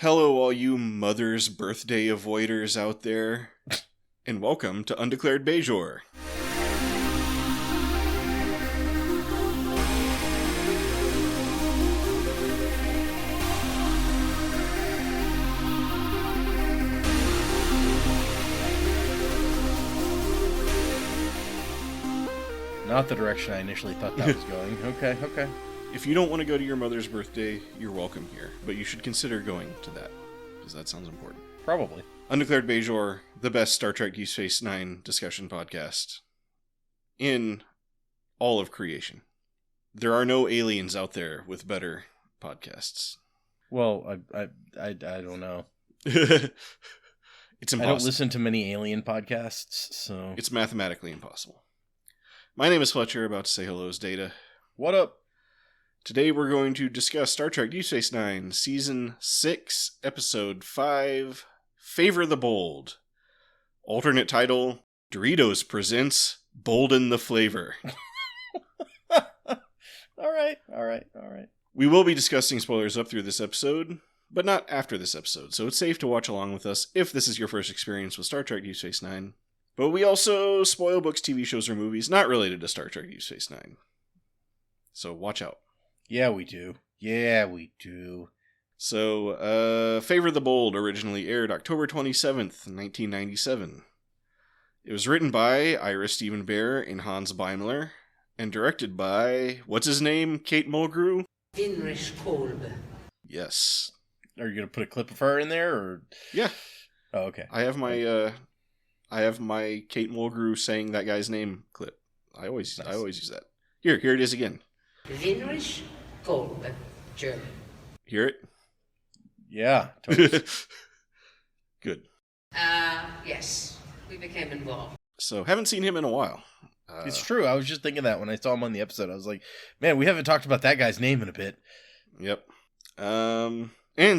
Hello, all you Mother's Birthday avoiders out there, and welcome to Undeclared Bajor. Not the direction I initially thought that was going. Okay. If you don't want to go to your mother's birthday, you're welcome here, but you should consider going to that, because that sounds important. Probably. Undeclared Bajor, the best Star Trek DS9 discussion podcast in all of creation. There are no aliens out there with better podcasts. Well, I don't know. It's impossible. I don't listen to many alien podcasts, so... It's mathematically impossible. My name is Fletcher, about to say hello is Data. What up? Today we're going to discuss Star Trek DS9, Season 6, Episode 5, Favor the Bold. Alternate title, Doritos presents Bolden the Flavor. All right. We will be discussing spoilers up through this episode, but not after this episode, so it's safe to watch along with us if this is your first experience with Star Trek DS9. But we also spoil books, TV shows, or movies not related to Star Trek DS9. So watch out. Yeah, we do. So, Favor the Bold originally aired October 27th, 1997. It was written by Ira Steven Behr and Hans Beimler, and directed by, what's his name, Kate Mulgrew? Heinrich Kolbe. Yes. Are you going to put a clip of her in there, or...? Yeah. Oh, okay. I have my Kate Mulgrew saying that guy's name clip. I always use that. Here it is again. Heinrich Kolbe, German. Hear it? Yeah, totally. Good. Yes, we became involved. So, haven't seen him in a while. It's true. I was just thinking that when I saw him on the episode. I was like, man, we haven't talked about that guy's name in a bit. Yep. And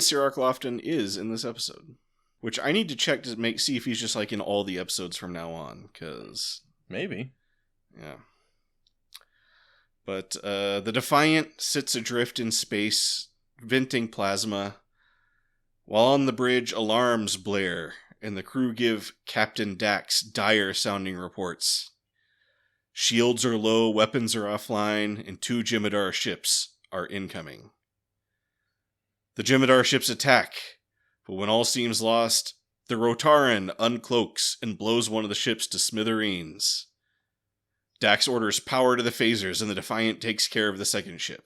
Sirach Lofton is in this episode. Which I need to check to see if he's just like in all the episodes from now on, because... Maybe. Yeah. But the Defiant sits adrift in space, venting plasma. While on the bridge, alarms blare, and the crew give Captain Dax dire-sounding reports. Shields are low, weapons are offline, and 2 Jem'Hadar ships are incoming. The Jem'Hadar ships attack, but when all seems lost, the Rotaran uncloaks and blows one of the ships to smithereens. Dax orders power to the phasers, and the Defiant takes care of the second ship.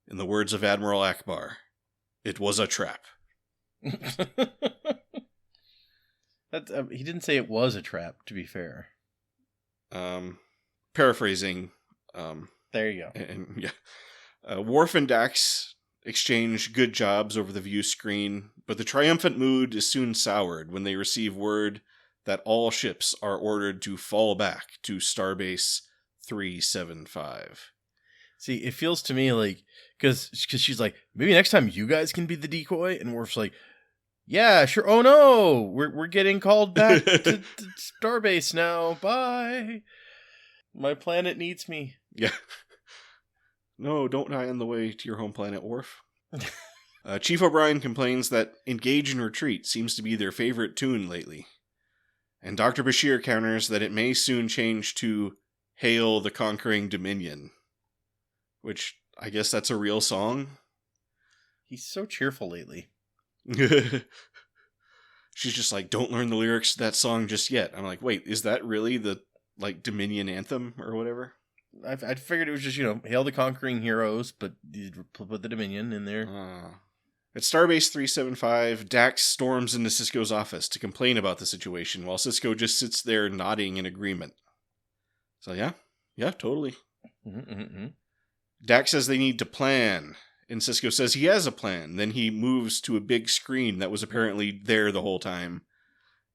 In the words of Admiral Akbar, it was a trap. He didn't say it was a trap, to be fair. Paraphrasing. There you go. And Worf and Dax exchange good jobs over the view screen, but the triumphant mood is soon soured when they receive word that all ships are ordered to fall back to Starbase 375. See, it feels to me like, because she's like, maybe next time you guys can be the decoy, and Worf's like, yeah, sure. Oh no, we're getting called back to Starbase now. Bye. My planet needs me. Yeah. No, don't die on the way to your home planet, Worf. Chief O'Brien complains that Engage and Retreat seems to be their favorite tune lately. And Dr. Bashir counters that it may soon change to Hail the Conquering Dominion. Which, I guess that's a real song. He's so cheerful lately. She's just like, don't learn the lyrics to that song just yet. I'm like, wait, is that really the, Dominion anthem or whatever? I figured it was just, Hail the Conquering Heroes, but you put the Dominion in there. At Starbase 375, Dax storms into Sisko's office to complain about the situation, while Sisko just sits there nodding in agreement. So yeah, totally. Mm-hmm. Dax says they need to plan, and Sisko says he has a plan. Then he moves to a big screen that was apparently there the whole time,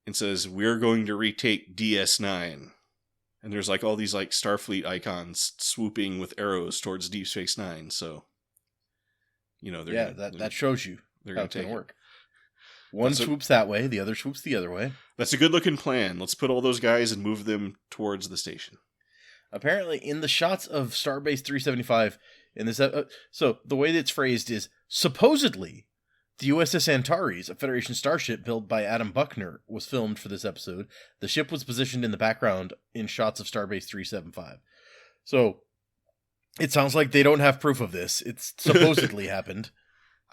and says, we're going to retake DS9. And there's all these Starfleet icons swooping with arrows towards Deep Space Nine, so... that shows you they're how going it's to going to work. One swoops that way, the other swoops the other way. That's a good-looking plan. Let's put all those guys and move them towards the station. Apparently, in the shots of Starbase 375, in this, so the way that it's phrased is, supposedly, The USS Antares, a Federation starship built by Adam Buckner, was filmed for this episode. The ship was positioned in the background in shots of Starbase 375. So, it sounds like they don't have proof of this. It's supposedly happened.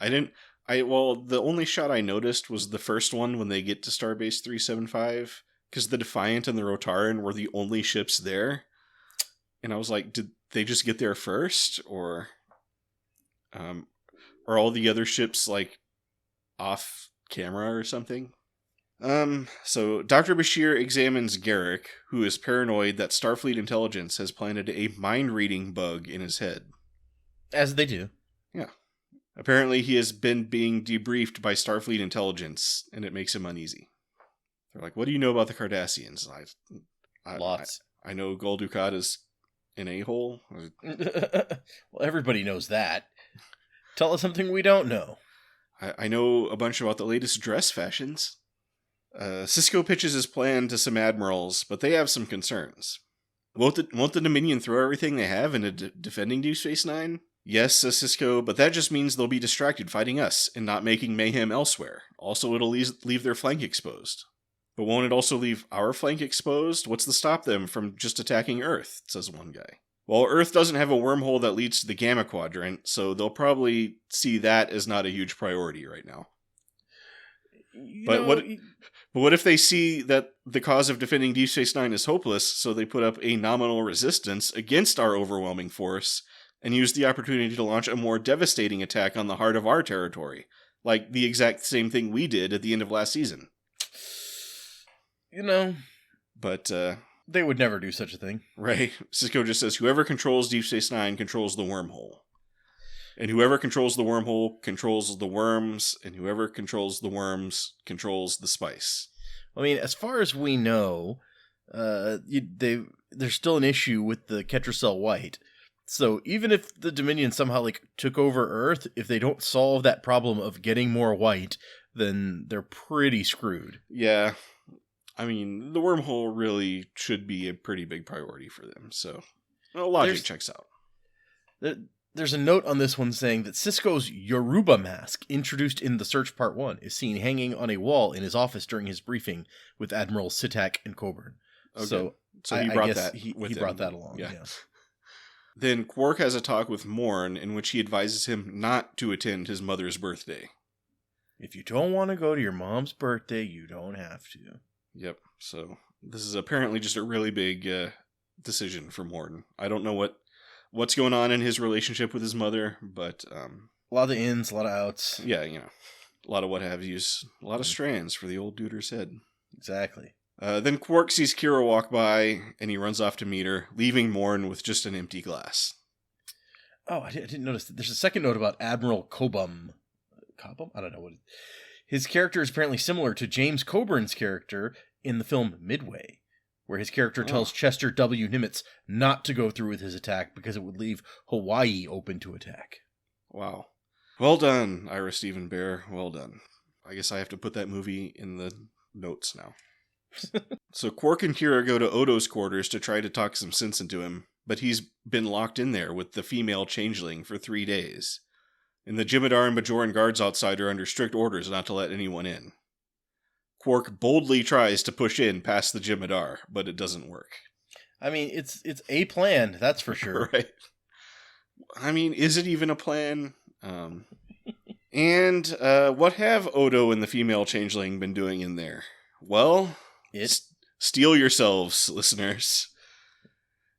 Well, the only shot I noticed was the first one when they get to Starbase 375, because the Defiant and the Rotaran were the only ships there. And I was like, did they just get there first? Or are all the other ships, like, off camera or something? So Dr. Bashir examines Garrick, who is paranoid that Starfleet intelligence has planted a mind-reading bug in his head. As they do. Yeah. Apparently he has been being debriefed by Starfleet intelligence, and it makes him uneasy. They're like, what do you know about the Cardassians? Lots. I know Gul Dukat is an a-hole. Well, everybody knows that. Tell us something we don't know. I know a bunch about the latest dress fashions. Sisko pitches his plan to some admirals, but they have some concerns. Won't the Dominion throw everything they have into defending Deep Space Nine? Yes, says Sisko, but that just means they'll be distracted fighting us and not making mayhem elsewhere. Also, it'll leave their flank exposed. But won't it also leave our flank exposed? What's to stop them from just attacking Earth, says one guy. Well, Earth doesn't have a wormhole that leads to the Gamma Quadrant, so they'll probably see that as not a huge priority right now. But what if they see that the cause of defending Deep Space Nine is hopeless, so they put up a nominal resistance against our overwhelming force, and use the opportunity to launch a more devastating attack on the heart of our territory, like the exact same thing we did at the end of last season? But, they would never do such a thing. Right. Sisko just says, whoever controls Deep Space Nine controls the wormhole. And whoever controls the wormhole controls the worms, and whoever controls the worms controls the spice. I mean, as far as we know, there's still an issue with the Ketracel White. So even if the Dominion somehow took over Earth, if they don't solve that problem of getting more white, then they're pretty screwed. Yeah. I mean, the wormhole really should be a pretty big priority for them. So, logic checks out. There's a note on this one saying that Sisko's Yoruba mask, introduced in The Search Part 1, is seen hanging on a wall in his office during his briefing with Admiral Sitak and Coburn. Okay. So he brought that with him. He brought that along, yeah. Then Quark has a talk with Morn in which he advises him not to attend his mother's birthday. If you don't want to go to your mom's birthday, you don't have to. Yep. So this is apparently just a really big decision for Morn. I don't know what's going on in his relationship with his mother, but a lot of ins, a lot of outs. Yeah, a lot of what have yous, a lot of strands for the old duder's head. Exactly. Then Quark sees Kira walk by, and he runs off to meet her, leaving Morn with just an empty glass. Oh, I didn't notice that. There's a second note about Admiral Cobham. Cobham? I don't know what. His character is apparently similar to James Coburn's character in the film Midway, where his character tells Chester W. Nimitz not to go through with his attack because it would leave Hawaii open to attack. Wow. Well done, Ira Stephen Bear. Well done. I guess I have to put that movie in the notes now. So Quark and Kira go to Odo's quarters to try to talk some sense into him, but he's been locked in there with the female changeling for 3 days. And the Jem'Hadar and Bajoran guards outside are under strict orders not to let anyone in. Quark boldly tries to push in past the Jem'Hadar, but it doesn't work. I mean, it's a plan, that's for sure. Right. I mean, is it even a plan? And what have Odo and the female changeling been doing in there? Well, steel yourselves, listeners.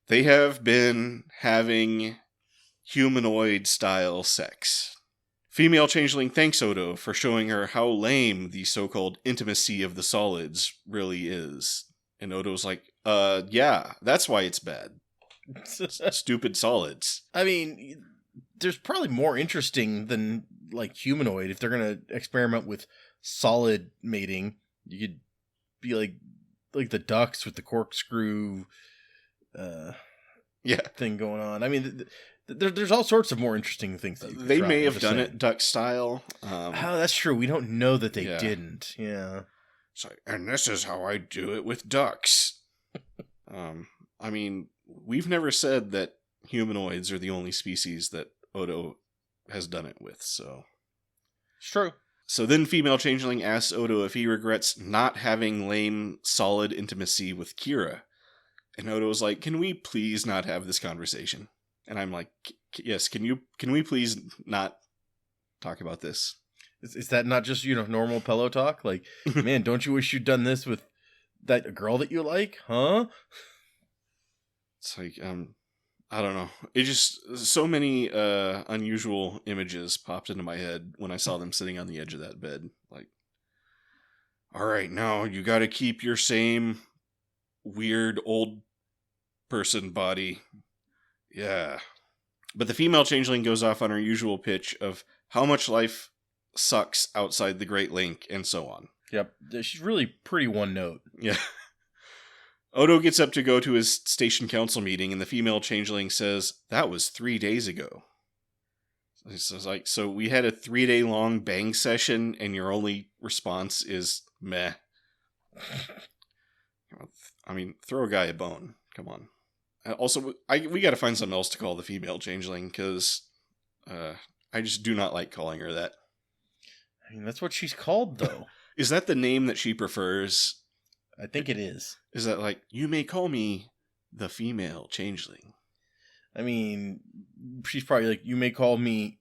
They have been having humanoid-style sex. Female changeling thanks Odo for showing her how lame the so-called intimacy of the solids really is. And Odo's like, yeah, that's why it's bad. Stupid solids. I mean, there's probably more interesting than, humanoid. If they're going to experiment with solid mating, you could be like the ducks with the corkscrew thing going on. I mean, there's all sorts of more interesting things that you could they try, may have done it duck style. That's true. We don't know that they didn't. Yeah. It's like, and this is how I do it with ducks. I mean, we've never said that humanoids are the only species that Odo has done it with, so. It's true. So then female changeling asks Odo if he regrets not having lame, solid intimacy with Kira. And Odo was like, can we please not have this conversation? And I'm like, yes, can we please not talk about this? Is that not just, normal pillow talk? Like, man, don't you wish you'd done this with that girl that you like? Huh? It's like, I don't know. It just, so many unusual images popped into my head when I saw them sitting on the edge of that bed. Like, all right, now you got to keep your same weird old person body. Yeah. But the female changeling goes off on her usual pitch of how much life sucks outside the Great Link and so on. Yep. She's really pretty one note. Yeah. Odo gets up to go to his station council meeting, and the female changeling says, that was 3 days ago. It's like, so we had a 3-day-long bang session, and your only response is, meh. I mean, throw a guy a bone. Come on. Also, we gotta find something else to call the female changeling, because I just do not like calling her that. I mean, that's what she's called, though. Is that the name that she prefers? I think it is. Is that like, you may call me the female changeling? I mean, she's probably like, you may call me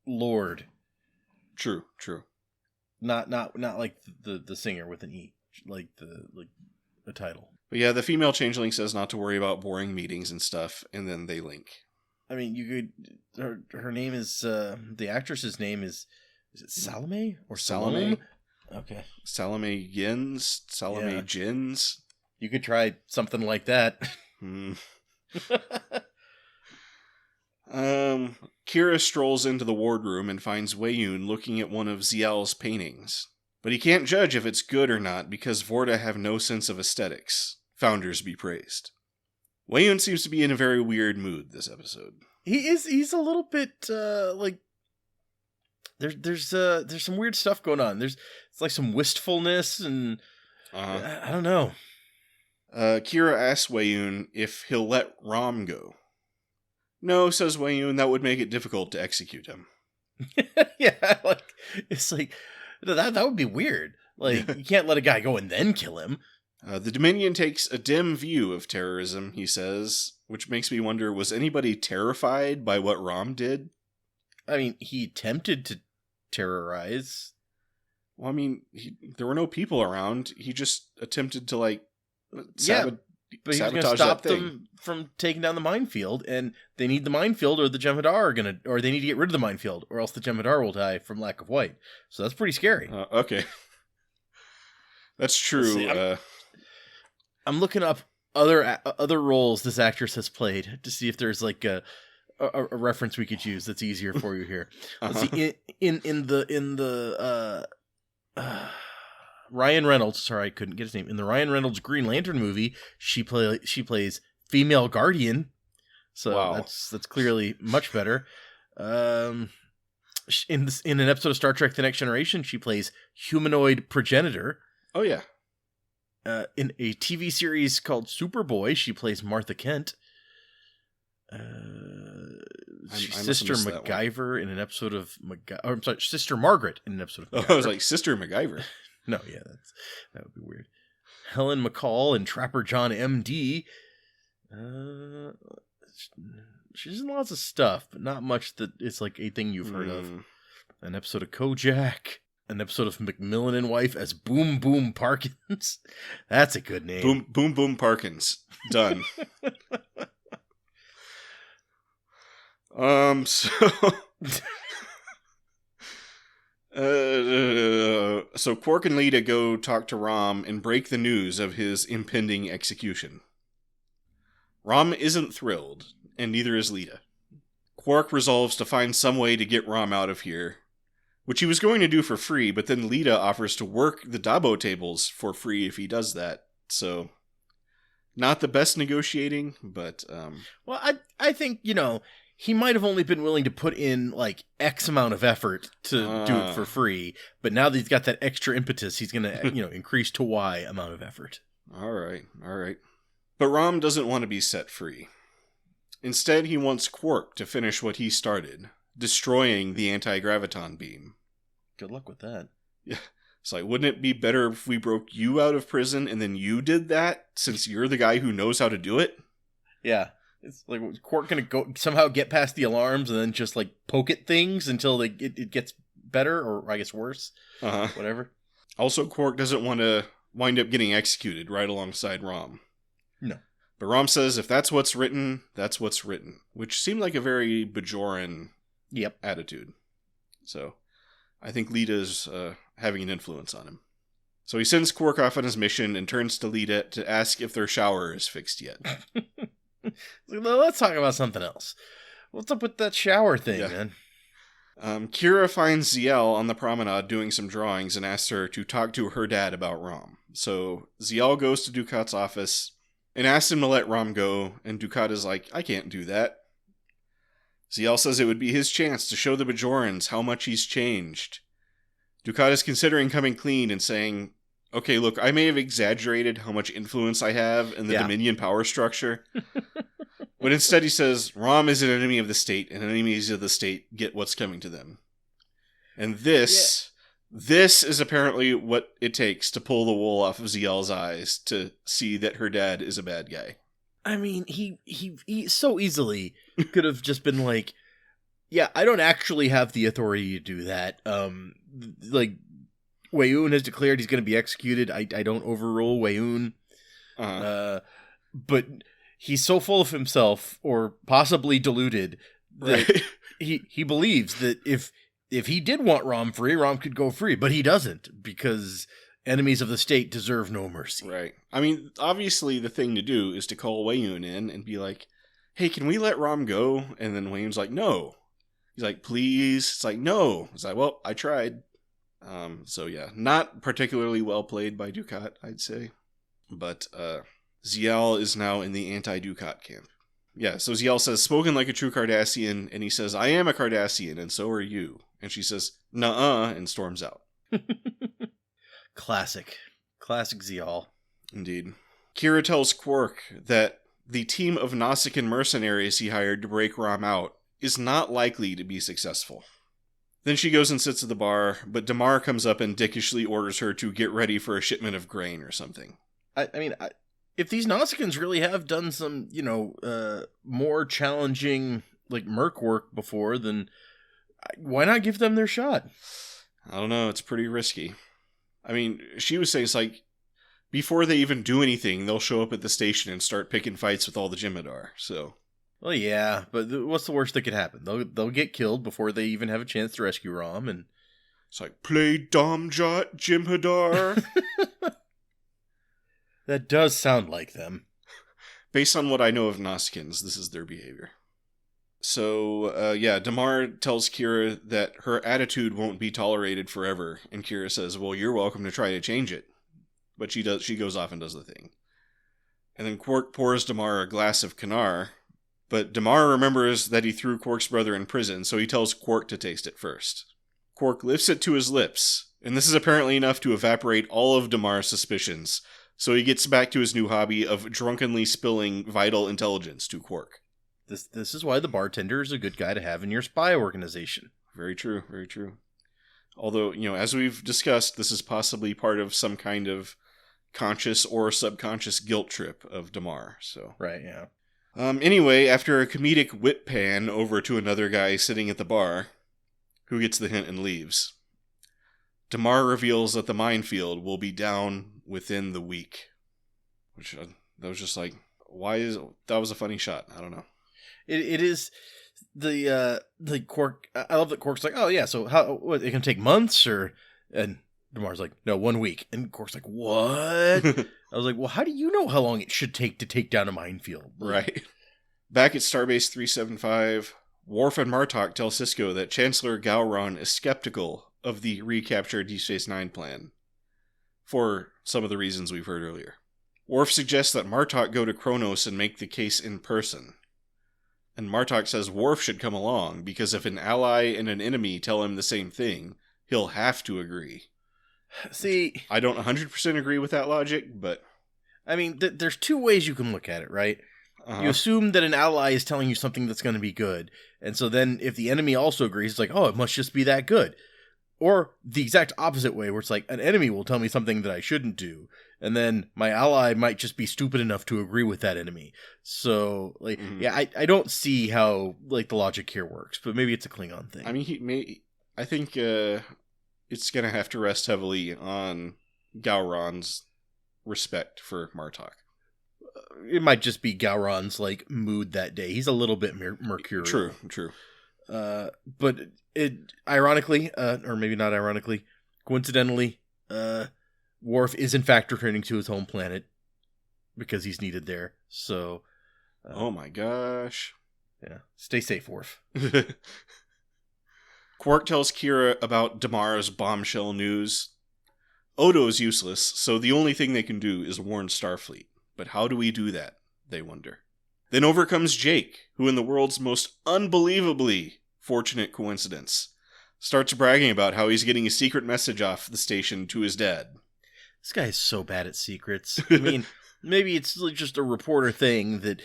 Lord. True. Not like the singer with an E, like the title. But yeah, the female changeling says not to worry about boring meetings and stuff, and then they link. I mean, you could. Her name is the actress's name is it Salome or Salome? Okay. Salome Yins? Salome Jins? You could try something like that. Kira strolls into the wardroom and finds Wei-Yun looking at one of Zial's paintings. But he can't judge if it's good or not because Vorta have no sense of aesthetics. Founders be praised. Wei-Yun seems to be in a very weird mood this episode. He's a little bit like there's some weird stuff going on. It's like some wistfulness and I don't know. Kira asks Wei-Yun if he'll let Rom go. No, says Wei-Yun, that would make it difficult to execute him. Yeah, like it's like that would be weird. Like you can't let a guy go and then kill him. The Dominion takes a dim view of terrorism, he says, which makes me wonder, was anybody terrified by what Rom did? I mean, he attempted to terrorize. Well, I mean, there were no people around. He just attempted to, like, but he was going to stop them from taking down the minefield, and they need the minefield, or the Jem'Hadar or they need to get rid of the minefield, or else the Jem'Hadar will die from lack of white. So that's pretty scary. Okay. That's true. I'm looking up other roles this actress has played to see if there's like a reference we could use that's easier for you here. Let's see. In the Ryan Reynolds. Sorry, I couldn't get his name. In the Ryan Reynolds Green Lantern movie, she plays female guardian. So wow. that's clearly much better. In an episode of Star Trek: The Next Generation, she plays humanoid progenitor. Oh yeah. In a TV series called Superboy, she plays Martha Kent. Sister MacGyver in an episode of Sister Margaret in an episode of MacGyver. Oh, I was like, Sister MacGyver. No, yeah, that would be weird. Helen McCall and Trapper John M.D. She's in lots of stuff, but not much that it's like a thing you've heard of. An episode of Kojak. An episode of Macmillan and Wife as Boom Boom Parkins. That's a good name. Boom Boom Parkins. Done. So Quark and Lita go talk to Rom and break the news of his impending execution. Rom isn't thrilled, and neither is Lita. Quark resolves to find some way to get Rom out of here, which he was going to do for free, but then Lita offers to work the Dabo tables for free if he does that. So, not the best negotiating, but... Well, I think, he might have only been willing to put in, like, X amount of effort to do it for free, but now that he's got that extra impetus, he's going to, increase to Y amount of effort. All right. But Rom doesn't want to be set free. Instead, he wants Quark to finish what he started, destroying the anti-graviton beam. Good luck with that. Yeah. It's like, wouldn't it be better if we broke you out of prison and then you did that, since you're the guy who knows how to do it? Yeah. It's like, Quark gonna go somehow get past the alarms and then just, like, poke at things until it gets better, or I guess worse. Uh-huh. Whatever. Also, Quark doesn't want to wind up getting executed right alongside Rom. No. But Rom says, if that's what's written, that's what's written. Which seemed like a very Bajoran attitude. So, I think Lita's having an influence on him. So he sends Quark off on his mission and turns to Lita to ask if their shower is fixed yet. Let's talk about something else. What's up with that shower thing, man? Kira finds Ziel on the promenade doing some drawings and asks her to talk to her dad about Rom. So Ziel goes to Ducat's office and asks him to let Rom go, and Ducat is like, I can't do that. Ziel says it would be his chance to show the Bajorans how much he's changed. Ducat is considering coming clean and saying, okay, look, I may have exaggerated how much influence I have in the Dominion power structure. But instead he says, Rom is an enemy of the state, and enemies of the state get what's coming to them. And this is apparently what it takes to pull the wool off of Ziel's eyes to see that her dad is a bad guy. I mean, he so easily could have just been like, yeah, I don't actually have the authority to do that. Like, Weyoun has declared he's going to be executed. I don't overrule Weyoun. But he's so full of himself, or possibly deluded, that he believes that if he did want Rom free, Rom could go free. But he doesn't, because enemies of the state deserve no mercy. Right. I mean, obviously the thing to do is to call Weyoun in and be like, hey, can we let Rom go? And then Weyoun's like, no. He's like, please. It's like, no. It's like, well, I tried. So yeah, not particularly well played by Ducat, I'd say. But Ziel is now in the anti-Ducat camp. Yeah, so Ziel says, spoken like a true Cardassian, and he says, I am a Cardassian, and so are you. And she says, nuh-uh, and storms out. Classic Ziel. Indeed. Kira tells Quark that the team of Nausicaan mercenaries he hired to break Rom out is not likely to be successful. Then she goes and sits at the bar, but Damar comes up and dickishly orders her to get ready for a shipment of grain or something. I mean, if these Nausicaans really have done some, more challenging, like, merc work before, then why not give them their shot? I don't know, it's pretty risky. I mean, she was saying it's like, before they even do anything, they'll show up at the station and start picking fights with all the Jem'Hadar, so... Well, yeah, but what's the worst that could happen? They'll get killed before they even have a chance to rescue Rom, and... It's like, play Domjot, Jem'Hadar. That does sound like them. Based on what I know of Nausicaans, this is their behavior. So, Damar tells Kira that her attitude won't be tolerated forever, and Kira says, well, you're welcome to try to change it. But she goes off and does the thing. And then Quark pours Damar a glass of Kanar, but Damar remembers that he threw Quark's brother in prison, so he tells Quark to taste it first. Quark lifts it to his lips, and this is apparently enough to evaporate all of Damar's suspicions, so he gets back to his new hobby of drunkenly spilling vital intelligence to Quark. This is why the bartender is a good guy to have in your spy organization. Very true, very true. Although, as we've discussed, this is possibly part of some kind of conscious or subconscious guilt trip of Damar, so... Right, yeah. Anyway, after a comedic whip pan over to another guy sitting at the bar, who gets the hint and leaves, Damar reveals that the minefield will be down within the week. Which, that was just like, that was a funny shot. I don't know. It is the Quark. I love that Quark's like, oh yeah, so it can take months and Damar's like, no, 1 week. And Quark's like, what? I was like, well, how do you know how long it should take to take down a minefield? Right. Back at Starbase 375, Worf and Martok tell Sisko that Chancellor Gowron is skeptical of the recaptured Deep Space Nine plan, for some of the reasons we've heard earlier. Worf suggests that Martok go to Kronos and make the case in person. And Martok says Worf should come along, because if an ally and an enemy tell him the same thing, he'll have to agree. See, I don't 100% agree with that logic, but... I mean, there's two ways you can look at it, right? Uh-huh. You assume that an ally is telling you something that's going to be good, and so then if the enemy also agrees, it's like, oh, it must just be that good. or the exact opposite way, where it's like an enemy will tell me something that I shouldn't do, and then my ally might just be stupid enough to agree with that enemy. So, like, I don't see how, like, the logic here works, but maybe it's a Klingon thing. I mean, I think it's gonna have to rest heavily on Gowron's respect for Martok. It might just be Gowron's, like, mood that day. He's a little bit mercurial. True. But it, ironically, or maybe not ironically, coincidentally, Worf is in fact returning to his home planet because he's needed there. So, oh my gosh. Yeah. Stay safe, Worf. Quark tells Kira about Damara's bombshell news. Odo's useless, so the only thing they can do is warn Starfleet. But how do we do that? They wonder. Then over comes Jake, who in the world's most unbelievably fortunate coincidence, starts bragging about how he's getting a secret message off the station to his dad. This guy is so bad at secrets. I mean, maybe it's just a reporter thing that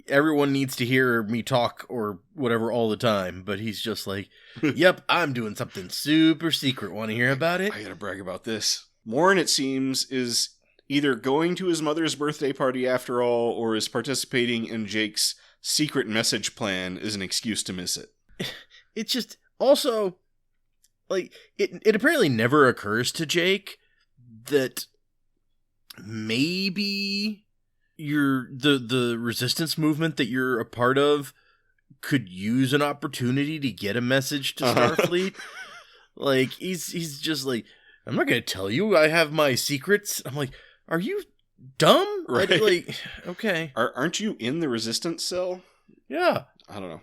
everyone needs to hear me talk or whatever all the time, but he's just like, yep, I'm doing something super secret. Want to hear about it? I gotta brag about this. Morn, it seems, is either going to his mother's birthday party after all, or is participating in Jake's secret message plan as an excuse to miss it. It's just, also, like, it apparently never occurs to Jake that maybe the resistance movement that you're a part of could use an opportunity to get a message to Starfleet. Like, he's just like, I'm not gonna tell you I have my secrets. I'm like, are you dumb? Right. Like, okay. Aren't you in the resistance cell? Yeah. I don't know.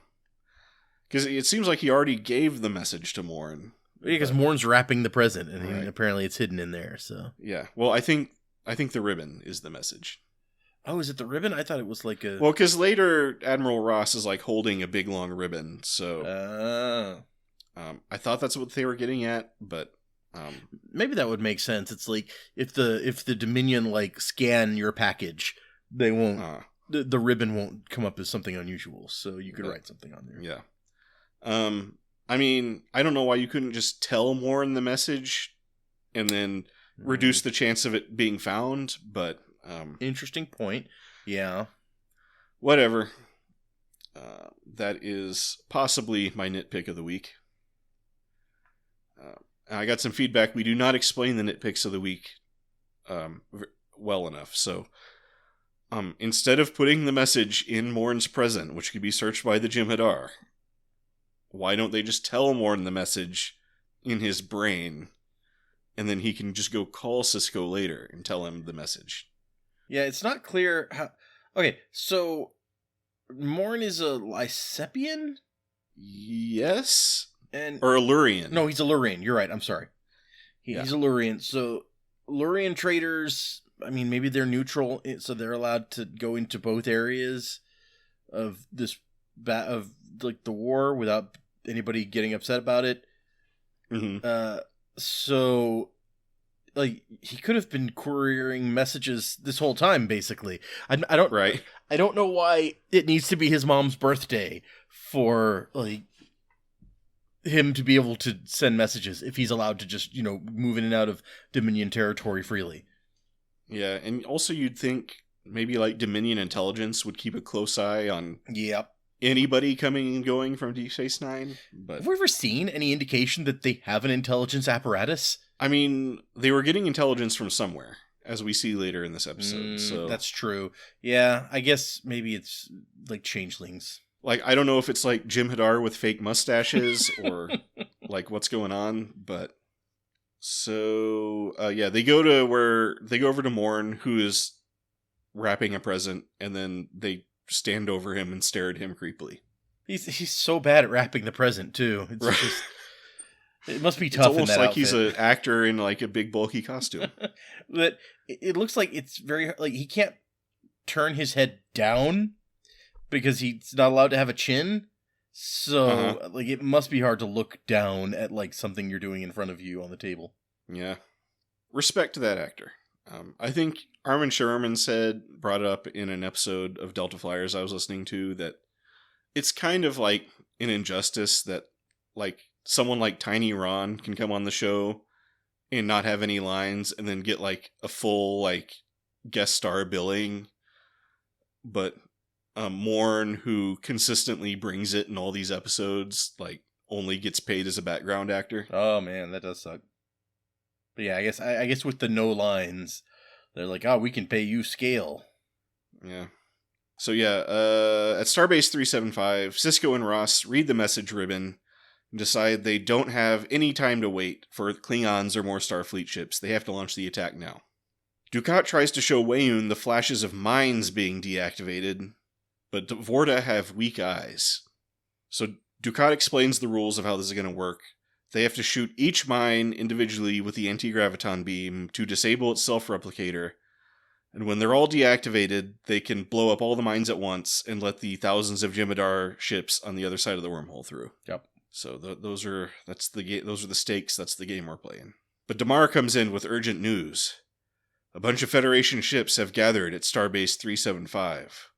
Because it seems like he already gave the message to Morn. Because Morn's wrapping the present, and apparently it's hidden in there, so. Yeah. Well, I think the ribbon is the message. Oh, is it the ribbon? I thought it was like a... Well, because later Admiral Ross is like holding a big long ribbon, so... I thought that's what they were getting at, but... maybe that would make sense. It's like, if the Dominion, like, scan your package, they won't... The ribbon won't come up as something unusual, so you could write something on there. Yeah. I mean, I don't know why you couldn't just tell Morn the message and then reduce the chance of it being found, but... Interesting point. Yeah. Whatever. That is possibly my nitpick of the week. I got some feedback. We do not explain the nitpicks of the week well enough, so... instead of putting the message in Morn's present, which could be searched by the Jem'Hadar, why don't they just tell Morn the message in his brain, and then he can just go call Sisko later and tell him the message? Yeah, it's not clear how... Okay, so Morn is a Lysepian? Yes? And or Illurian. No, he's a Lurian. You're right, I'm sorry. He's a Lurian. So, Lurian traders... I mean, maybe they're neutral, so they're allowed to go into both areas of this of like the war without anybody getting upset about it. Mm-hmm. So, like, he could have been couriering messages this whole time, basically. I don't I don't know why it needs to be his mom's birthday for like him to be able to send messages if he's allowed to just move in and out of Dominion territory freely. Yeah, and also you'd think maybe like Dominion intelligence would keep a close eye on anybody coming and going from Deep Space Nine. But have we ever seen any indication that they have an intelligence apparatus? I mean, they were getting intelligence from somewhere, as we see later in this episode. So that's true. Yeah, I guess maybe it's like changelings. Like, I don't know if it's like Jem'Hadar with fake mustaches or like what's going on, but... So, they go over to Morn, who is wrapping a present, and then they stand over him and stare at him creepily. He's so bad at wrapping the present, too. It's just, it must be tough. It's almost in that like outfit. He's an actor in like a big bulky costume. But it looks like it's very, like, he can't turn his head down because he's not allowed to have a chin. So, like, it must be hard to look down at, like, something you're doing in front of you on the table. Yeah. Respect to that actor. I think Armin Sherman brought it up in an episode of Delta Flyers I was listening to, that it's kind of like an injustice that, like, someone like Tiny Ron can come on the show and not have any lines and then get like a full like guest star billing. But Morn, who consistently brings it in all these episodes, like only gets paid as a background actor. Oh man, that does suck. But yeah, I guess with the no lines, they're like, oh, we can pay you scale. Yeah. So yeah, at Starbase 375, Cisco and Ross read the message ribbon and decide they don't have any time to wait for Klingons or more Starfleet ships. They have to launch the attack now. Dukat tries to show Weyoun the flashes of mines being deactivated, but Vorta have weak eyes. So Dukat explains the rules of how this is going to work. They have to shoot each mine individually with the anti-graviton beam to disable its self-replicator, and when they're all deactivated, they can blow up all the mines at once and let the thousands of Jem'Hadar ships on the other side of the wormhole through. Yep. So those are the stakes. That's the game we're playing. But Damar comes in with urgent news. A bunch of Federation ships have gathered at Starbase 375.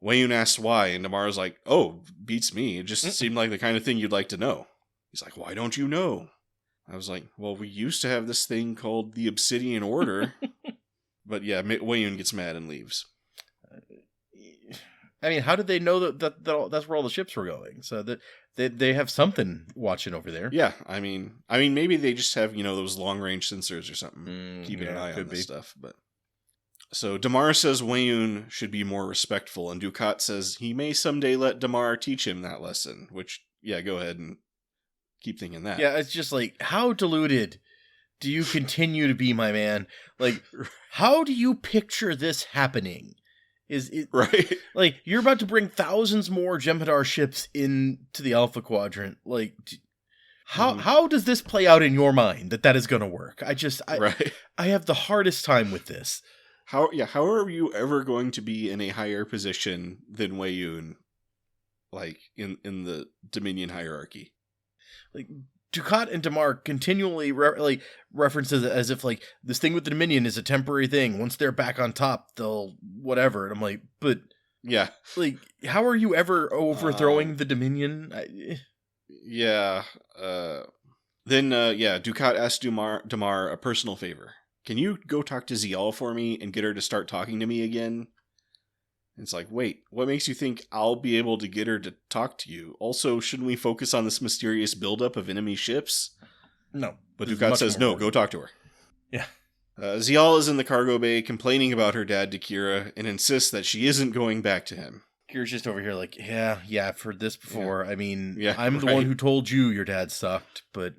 Weyoun asks why, and Damar's like, "Oh, beats me. It just seemed like the kind of thing you'd like to know." He's like, "Why don't you know?" I was like, "Well, we used to have this thing called the Obsidian Order." But yeah, Weyoun gets mad and leaves. I mean, how did they know that that's where all the ships were going? So that they have something watching over there. Yeah, I mean, maybe they just have those long range sensors or something, keeping an eye on this stuff. But so Damar says Weyoun should be more respectful, and Dukat says he may someday let Damar teach him that lesson. Which, yeah, go ahead and keep thinking that. Yeah, it's just like, how deluded do you continue to be, my man? Like, how do you picture this happening? Is it right? Like, you're about to bring thousands more Jem'Hadar ships into the Alpha Quadrant. Like, how does this play out in your mind that is going to work? I have the hardest time with this. How are you ever going to be in a higher position than Weyoun, like in the Dominion hierarchy? Like, Dukat and Damar continually references it as if like this thing with the Dominion is a temporary thing. Once they're back on top, they'll whatever. And I'm like, but yeah, like, how are you ever overthrowing the Dominion? Yeah. Then Dukat asks Damar a personal favor. Can you go talk to Zial for me and get her to start talking to me again? And it's like, wait, what makes you think I'll be able to get her to talk to you? Also, shouldn't we focus on this mysterious buildup of enemy ships? No. But Dukat says, no, go talk to her. Yeah. Zial is in the cargo bay complaining about her dad to Kira and insists that she isn't going back to him. Kira's just over here like, yeah, I've heard this before. Yeah. I mean, yeah, I'm the one who told you your dad sucked, but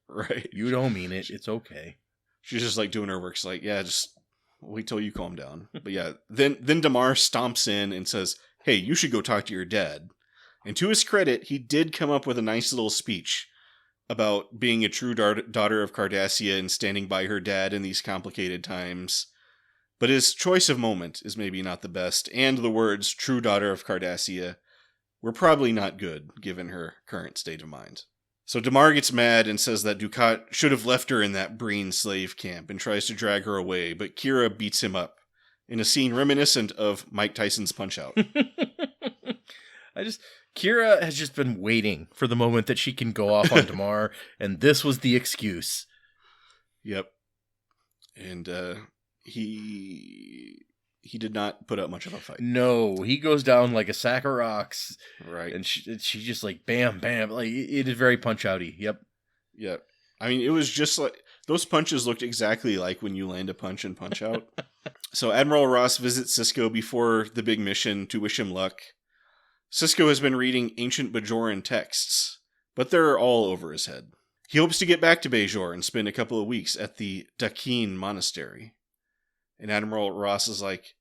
right, you don't mean it. It's okay. She's just like doing her work. She's like, yeah, just wait till you calm down. But yeah, then Damar stomps in and says, hey, you should go talk to your dad. And to his credit, he did come up with a nice little speech about being a true daughter of Cardassia and standing by her dad in these complicated times. But his choice of moment is maybe not the best, and the words true daughter of Cardassia were probably not good, given her current state of mind. So Damar gets mad and says that Dukat should have left her in that Breen slave camp and tries to drag her away, but Kira beats him up in a scene reminiscent of Mike Tyson's Punch-Out. Kira has just been waiting for the moment that she can go off on Damar, and this was the excuse. Yep. And he did not put up much of a fight. No, he goes down like a sack of rocks. Right. And she just like, bam, bam. Like, it is very Punch-Outy. Yep. Yep. I mean, it was just like, those punches looked exactly like when you land a punch in Punch-Out. So Admiral Ross visits Cisco before the big mission to wish him luck. Cisco has been reading ancient Bajoran texts, but they're all over his head. He hopes to get back to Bajor and spend a couple of weeks at the Dakin Monastery. And Admiral Ross is like,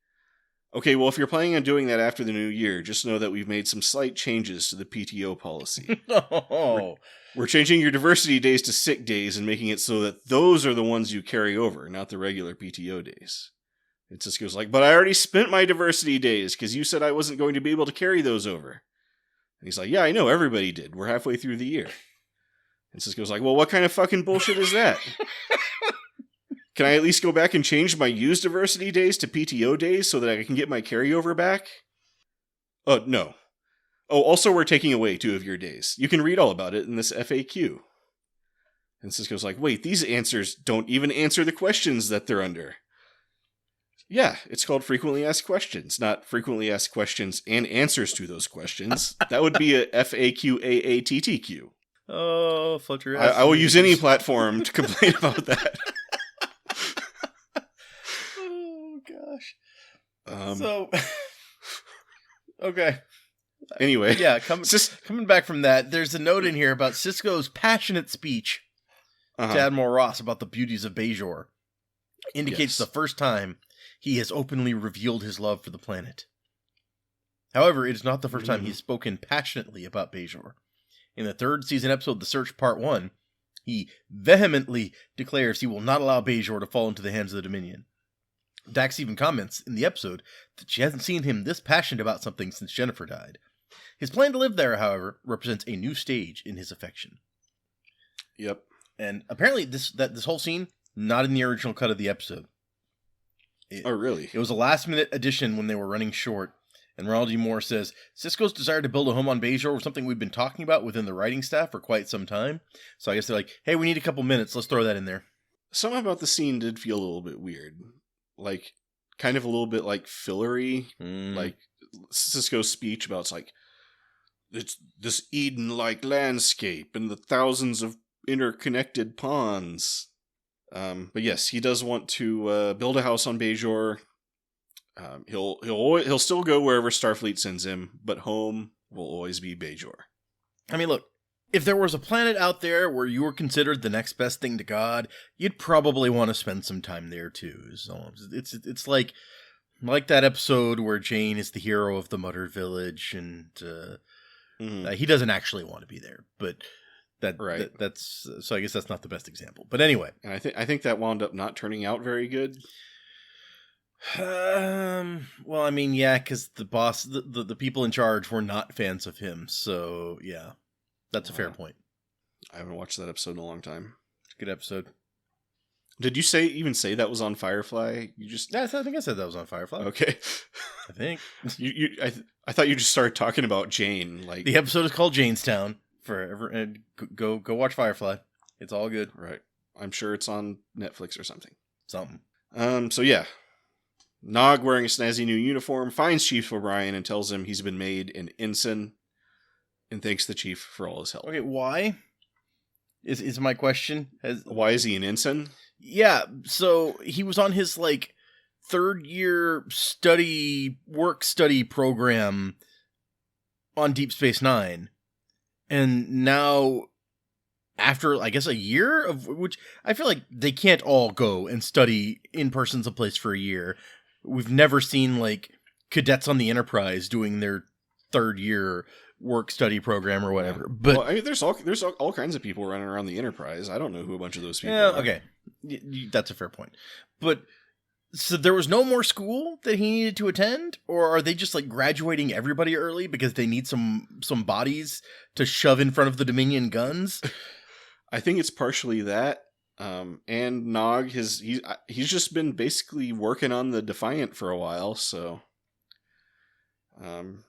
okay, well, if you're planning on doing that after the new year, just know that we've made some slight changes to the PTO policy. Oh. We're changing your diversity days to sick days and making it so that those are the ones you carry over, not the regular PTO days. And Cisco's like, but I already spent my diversity days because you said I wasn't going to be able to carry those over. And he's like, yeah, I know, everybody did. We're halfway through the year. And Cisco's like, well, what kind of fucking bullshit is that? Can I at least go back and change my used diversity days to PTO days so that I can get my carryover back? Oh, no. Oh, also, we're taking away 2 of your days. You can read all about it in this FAQ. And Sisko's like, wait, these answers don't even answer the questions that they're under. Yeah, it's called frequently asked questions, not frequently asked questions and answers to those questions. That would be a FAQ. Oh, Fletcher. I will use any platform to complain about that. Oh, gosh. Okay. Anyway. Yeah, coming back from that, there's a note in here about Sisko's passionate speech to Admiral Ross about the beauties of Bajor. Indicates the first time he has openly revealed his love for the planet. However, it is not the first time he's spoken passionately about Bajor. In the 3rd season episode, The Search Part 1, he vehemently declares he will not allow Bajor to fall into the hands of the Dominion. Dax even comments in the episode that she hasn't seen him this passionate about something since Jennifer died. His plan to live there, however, represents a new stage in his affection. Yep. And apparently this whole scene, not in the original cut of the episode. Oh, really? It was a last-minute addition when they were running short. And Ronald D. Moore says, Sisko's desire to build a home on Bajor was something we've been talking about within the writing staff for quite some time. So I guess they're like, hey, we need a couple minutes. Let's throw that in there. Something about the scene did feel a little bit weird. Like, kind of a little bit like fillery. Like, Sisko's speech about it's this Eden-like landscape and the thousands of interconnected ponds. But yes, he does want to build a house on Bajor. He'll still go wherever Starfleet sends him, but home will always be Bajor. I mean, look, if there was a planet out there where you were considered the next best thing to God, you'd probably want to spend some time there too. So it's like that episode where Jane is the hero of the Muttered Village, and he doesn't actually want to be there, but. That's so I guess that's not the best example. But anyway. And I think that wound up not turning out very good. Well, I mean, yeah, because the boss, the people in charge were not fans of him. So, yeah, that's a fair point. I haven't watched that episode in a long time. It's a good episode. Did you even say that was on Firefly? Yeah, I think I said that was on Firefly. Okay. I think. I thought you just started talking about Jane. Like the episode is called Janestown. Forever, and go watch Firefly. It's all good. Right. I'm sure it's on Netflix or something. Something. So yeah. Nog, wearing a snazzy new uniform, finds Chief O'Brien and tells him he's been made an ensign and thanks the chief for all his help. Okay, why? Is my question. Why is he an ensign? Yeah, so he was on his 3rd year work study program on Deep Space Nine. And now, after, I guess, a year of which I feel like they can't all go and study in person someplace for a year. We've never seen cadets on the Enterprise doing their 3rd year work study program or whatever. But I mean, there's all kinds of people running around the Enterprise. I don't know who a bunch of those people are. Okay, that's a fair point. But so there was no more school that he needed to attend, or are they just graduating everybody early because they need some bodies to shove in front of the Dominion guns? I think it's partially that. And Nog, he's just been basically working on the Defiant for a while, so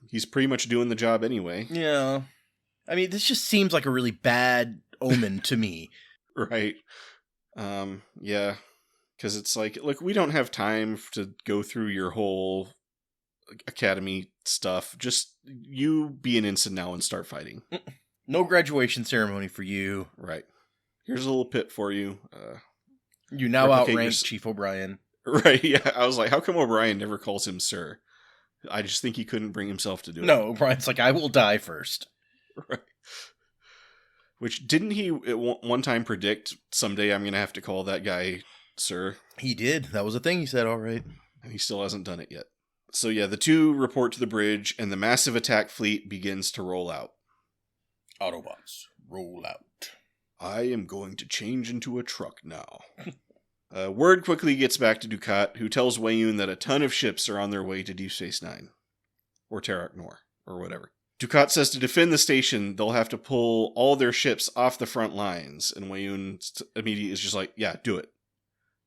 he's pretty much doing the job anyway. Yeah. I mean, this just seems like a really bad omen to me. Right. Yeah. Because it's look, we don't have time to go through your whole academy stuff. Just you be an ensign now and start fighting. No graduation ceremony for you. Right. Here's a little pit for you. You now outrank Chief O'Brien. Right, yeah. I was like, how come O'Brien never calls him sir? I just think he couldn't bring himself to do it. No, O'Brien's I will die first. Right. Which, didn't he at one time predict, someday I'm going to have to call that guy sir? He did. That was a thing he said, all right. And he still hasn't done it yet. So yeah, the two report to the bridge, and the massive attack fleet begins to roll out. Autobots, roll out. I am going to change into a truck now. Word quickly gets back to Dukat, who tells Weyoun that a ton of ships are on their way to Deep Space Nine. Or Terok Nor, or whatever. Dukat says to defend the station, they'll have to pull all their ships off the front lines, and Weyoun immediately is just like, yeah, do it.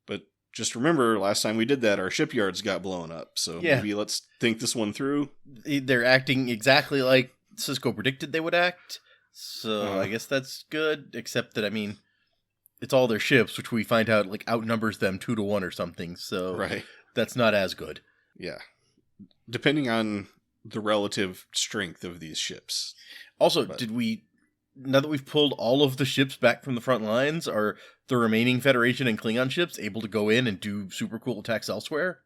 But just remember, last time we did that, our shipyards got blown up, so maybe let's think this one through. They're acting exactly like Sisko predicted they would act. So I guess that's good, except that, I mean, it's all their ships, which we find out, like, outnumbers them 2-1 or something, so that's not as good. Yeah. Depending on the relative strength of these ships. Also, now that we've pulled all of the ships back from the front lines, are the remaining Federation and Klingon ships able to go in and do super cool attacks elsewhere?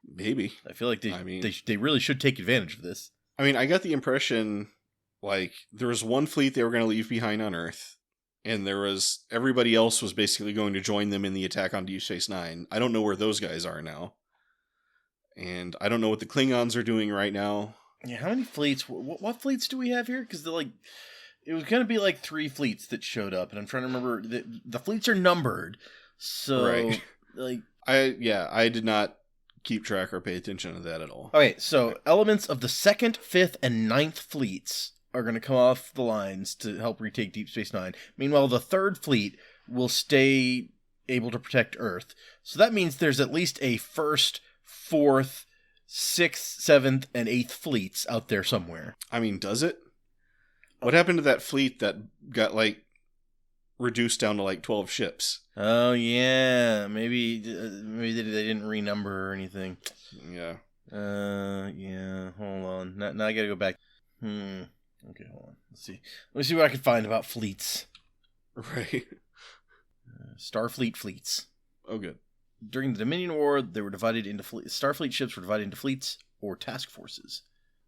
Maybe. I feel like they really should take advantage of this. I mean, I got the impression, like, there was one fleet they were going to leave behind on Earth, and everybody else was basically going to join them in the attack on Deep Space Nine. I don't know where those guys are now. And I don't know what the Klingons are doing right now. Yeah, how many fleets? What fleets do we have here? Because it was going to be like 3 fleets that showed up, and I'm trying to remember. The fleets are numbered, so I did not keep track or pay attention to that at all. Okay, so elements of the 2nd, 5th, and 9th fleets are going to come off the lines to help retake Deep Space Nine. Meanwhile, the 3rd fleet will stay able to protect Earth. So that means there's at least a 1st, 4th, 6th, 7th, and 8th fleets out there somewhere. I mean, does it? What happened to that fleet that got, like, reduced down to, like, 12 ships? Oh, yeah. Maybe they didn't renumber or anything. Yeah. Yeah. Hold on. Now I gotta go back. Okay, hold on. Let me see what I can find about fleets. Right. Starfleet fleets. Oh, good. During the Dominion War, they were divided into Starfleet ships were divided into fleets or task forces.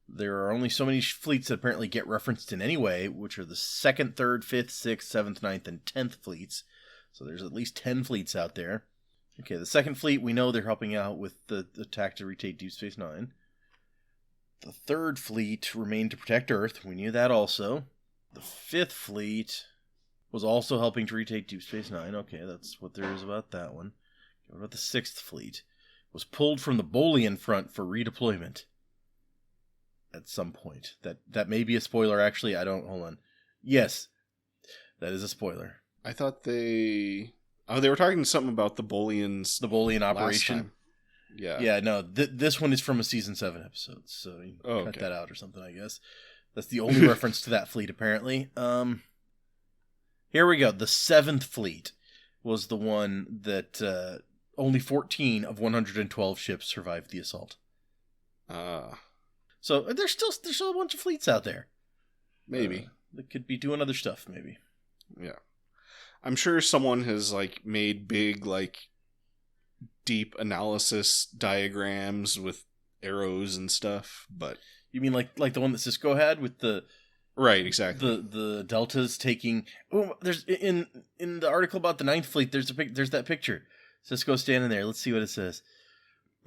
There are only so many fleets that apparently get referenced in any way, which are the 2nd, 3rd, 5th, 6th, 7th, 9th, and 10th fleets. So there's at least 10 fleets out there. Okay, the 2nd fleet, we know they're helping out with the attack to retake Deep Space Nine. The 3rd fleet remained to protect Earth. We knew that also. The 5th fleet was also helping to retake Deep Space Nine. Okay, that's what there is about that one. What about the 6th fleet? Was pulled from the Bolian front for redeployment. At some point. That may be a spoiler, actually. Hold on. Yes, that is a spoiler. I thought they were talking something about the Bolians. The Bolian operation. Yeah. Yeah, no, this one is from a season 7 episode, so you can cut that out or something, I guess. That's the only reference to that fleet, apparently. Here we go. The 7th fleet was the one that only 14 of 112 ships survived the assault. So there's still a bunch of fleets out there. Maybe. That could be doing other stuff, maybe. Yeah. I'm sure someone has, like, made big, like, deep analysis diagrams with arrows and stuff, but... You mean like the one that Sisko had with the... Right, exactly. The deltas taking... Oh, there's... In the article about the 9th fleet, there's that picture. Sisko standing there. Let's see what it says.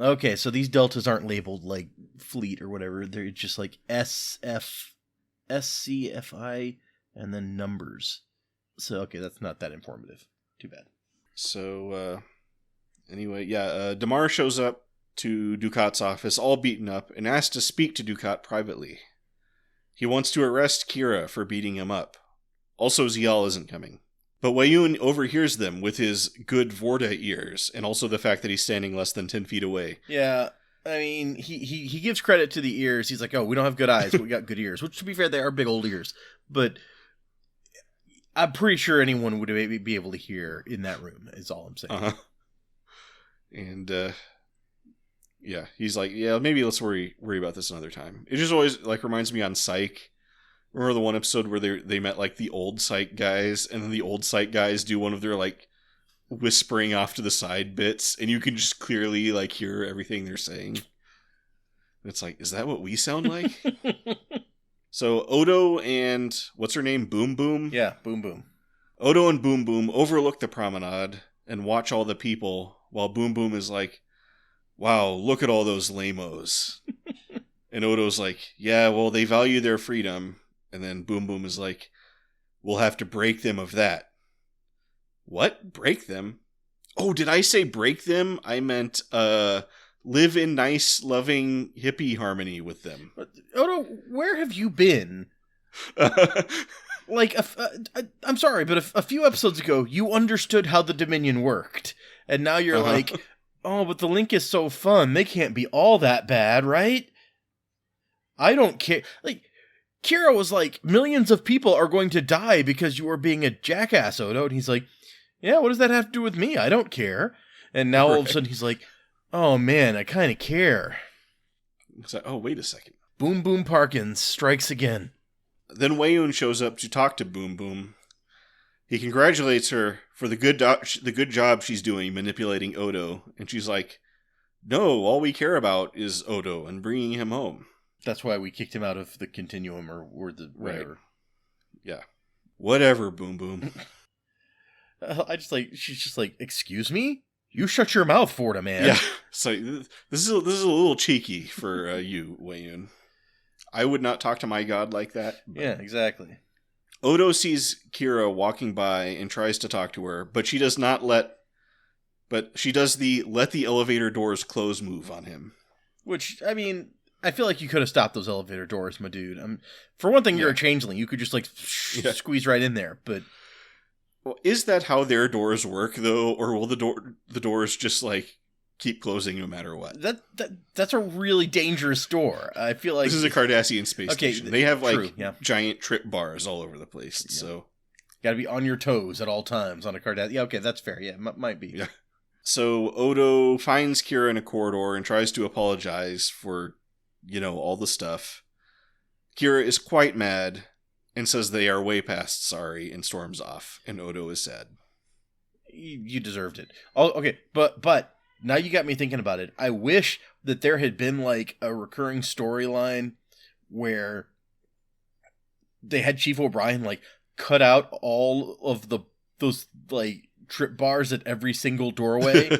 Okay, so these deltas aren't labeled like fleet or whatever. They're just like SCFI and then numbers. So, okay, that's not that informative. Too bad. So, anyway, Damar shows up to Ducat's office all beaten up and asks to speak to Ducat privately. He wants to arrest Kira for beating him up. Also, Zial isn't coming. But Wayun overhears them with his good Vorta ears, and also the fact that he's standing less than 10 feet away. Yeah, I mean, he gives credit to the ears. He's like, oh, we don't have good eyes, but we got good ears. Which, to be fair, they are big old ears. But I'm pretty sure anyone would be able to hear in that room, is all I'm saying. Uh-huh. And, yeah, he's like, yeah, maybe let's worry about this another time. It just always, like, reminds me on Psych. Remember the one episode where they met, like, the old Psych guys, and then the old Psych guys do one of their, like, whispering off to the side bits, and you can just clearly, like, hear everything they're saying. And it's like, is that what we sound like? So Odo and, what's her name, Boom Boom? Yeah, Boom Boom. Odo and Boom Boom overlook the promenade and watch all the people, while Boom Boom is like, wow, look at all those lamos. And Odo's like, yeah, well, they value their freedom. And then Boom Boom is like, we'll have to break them of that. What? Break them? Oh, did I say break them? I meant live in nice, loving, hippie harmony with them. Odo, where have you been? Like, I'm sorry, but a few episodes ago, you understood how the Dominion worked. And now you're like, oh, but the Link is so fun. They can't be all that bad, right? I don't care. Like, Kira was like, millions of people are going to die because you are being a jackass, Odo. And he's like, yeah, what does that have to do with me? I don't care. And now all of a sudden he's like, oh man, I kind of care. It's like, oh, wait a second. Boom Boom Parkins strikes again. Then Wayun shows up to talk to Boom Boom. He congratulates her for the good job she's doing manipulating Odo. And she's like, no, all we care about is Odo and bringing him home. That's why we kicked him out of the continuum or the whatever. Right. Yeah. Whatever, Boom Boom. She's just like, excuse me? You shut your mouth, Forda, man. Yeah. So this is a little cheeky for you, Wayun. I would not talk to my god like that. Yeah, exactly. Odo sees Kira walking by and tries to talk to her, but she does let the elevator doors close move on him. Which, I mean, I feel like you could have stopped those elevator doors, my dude. For one thing, you're a changeling. You could just squeeze right in there. But well, is that how their doors work though, or will the doors just like keep closing no matter what? That's a really dangerous door. I feel like this is a Cardassian space station. They have giant trip bars all over the place. Yeah. So got to be on your toes at all times on a Cardassian. Yeah, okay, that's fair. Yeah, might be. Yeah. So Odo finds Kira in a corridor and tries to apologize for, all the stuff. Kira is quite mad and says they are way past sorry and storms off, and Odo is sad. You deserved it. Oh, okay, but now you got me thinking about it. I wish that there had been like a recurring storyline where they had Chief O'Brien like cut out all of those like trip bars at every single doorway.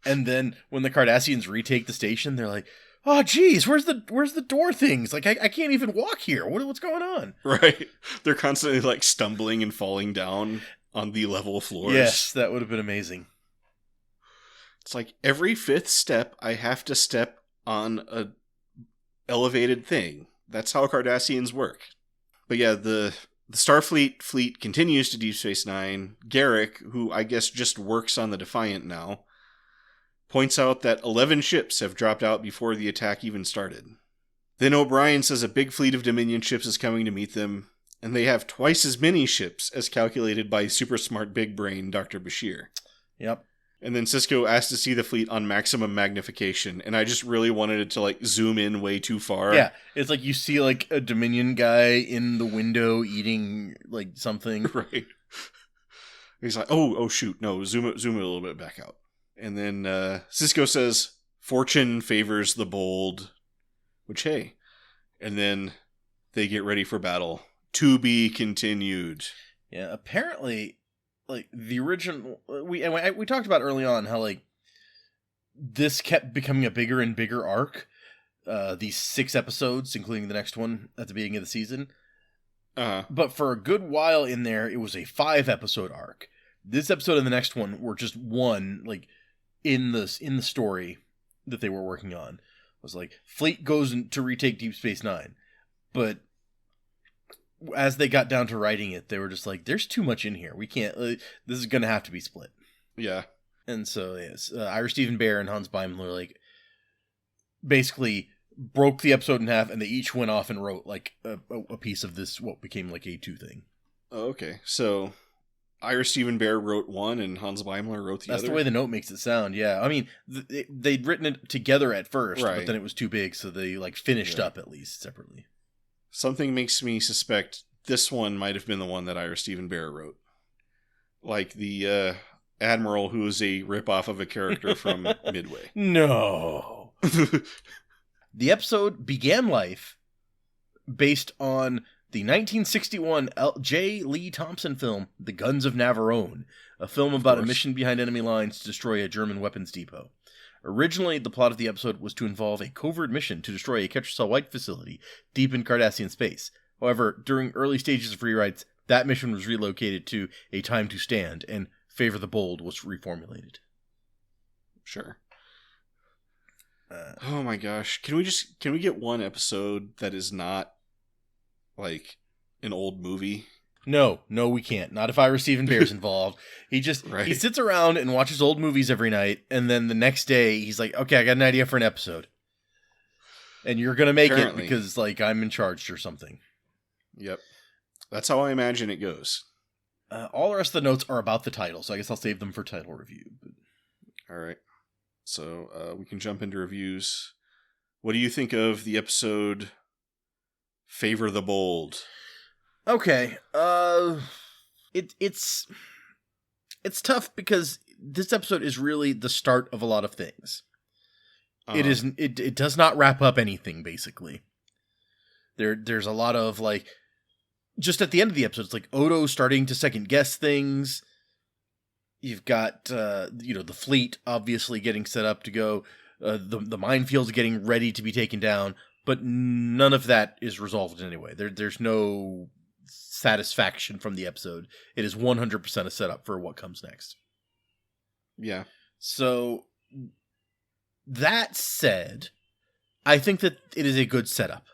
And then when the Cardassians retake the station, they're like, oh geez, where's the door things? Like I can't even walk here. What's going on? Right. They're constantly like stumbling and falling down on the level floors. Yes, that would have been amazing. It's like every fifth step I have to step on a elevated thing. That's how Cardassians work. But yeah, the Starfleet fleet continues to Deep Space Nine. Garrick, who I guess just works on the Defiant now, points out that 11 ships have dropped out before the attack even started. Then O'Brien says a big fleet of Dominion ships is coming to meet them, and they have twice as many ships as calculated by super smart big brain Dr. Bashir. Yep. And then Sisko asked to see the fleet on maximum magnification, and I just really wanted it to like zoom in way too far. Yeah, it's like you see like a Dominion guy in the window eating like something. Right. He's like, oh shoot, no, zoom it a little bit back out. And then Sisko says, fortune favors the bold, which hey. And then they get ready for battle. To be continued. Yeah, apparently like the original we talked about early on how like this kept becoming a bigger and bigger arc, these 6 episodes including the next one at the beginning of the season, but for a good while in there it was a 5-episode arc. This episode and the next one were just one like in the story that they were working on. It was like fleet goes to retake Deep Space Nine, but as they got down to writing it, they were just like, there's too much in here. We can't, this is going to have to be split. Yeah. And so, yes, Ira Stephen Bear and Hans Beimler, like, basically broke the episode in half, and they each went off and wrote, like, a piece of this, what became, like, a 2 thing. Oh, okay. So, Ira Stephen Bear wrote one, and Hans Beimler wrote the other? That's the way the note makes it sound, yeah. I mean, they'd written it together at first, right, but then it was too big, so they, like, finished up, at least, separately. Something makes me suspect this one might have been the one that Ira Stephen Bear wrote. Like the Admiral who is a ripoff of a character from Midway. No. The episode began life based on the 1961 J. Lee Thompson film, The Guns of Navarone, a film about a mission behind enemy lines to destroy a German weapons depot. Originally, the plot of the episode was to involve a covert mission to destroy a Ketracel White facility deep in Cardassian space. However, during early stages of rewrites, that mission was relocated to A Time to Stand, and Favor the Bold was reformulated. Sure. Oh my gosh. Can we get one episode that is not like an old movie? No, we can't. Not if Ira Stephen Bear's involved. He just he sits around and watches old movies every night, and then the next day he's like, okay, I got an idea for an episode. And you're gonna make it because like I'm in charge or something. Yep. That's how I imagine it goes. All the rest of the notes are about the title, so I guess I'll save them for title review. But... All right. So we can jump into reviews. What do you think of the episode Favor the Bold? Okay. It's tough because this episode is really the start of a lot of things. It does not wrap up anything, basically. There's a lot of, like, just at the end of the episode, it's like Odo starting to second guess things. You've got, the fleet obviously getting set up to go. The minefields getting ready to be taken down. But none of that is resolved in any way. There's no satisfaction from the episode. It is 100% a setup for what comes next. Yeah. So, that said, I think that it is a good setup.